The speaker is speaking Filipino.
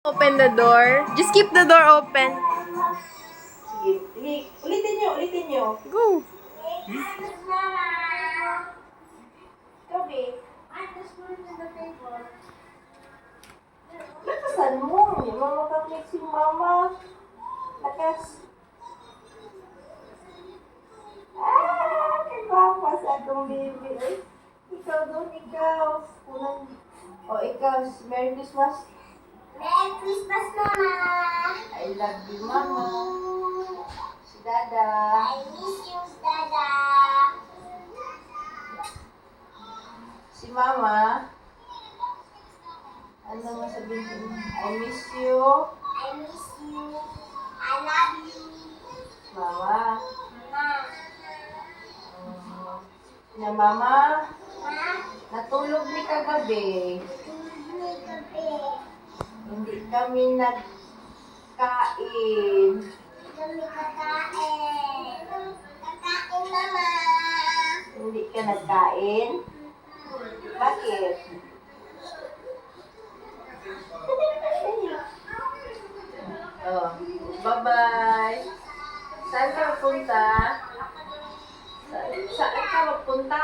Open the door. Just keep the door open. Sige, sige. Ulitin nyo. Go. Gabi. Lakasan mo. Hindi mo makaklik si mama. Lakas. Kay papa sa atong baby. Eh. Ikaw doon, ikaw. Unang... O, ikaw. Merry Christmas. Merry Christmas, Mama! I love you, mama. Si Dada. I miss you, Dada! Si mama. Ano mo sabihin? I miss you. I miss you. I love you. Mama. Mama. Na mama. Ma, Natulog ni kagabi. tulog gabi. Hindi kami nagkain. Kami kakain. Kakain, Mama. Hindi ka nagkain? Bakit? Oh, bye-bye. Saan ka magpunta? Saan ka magpunta?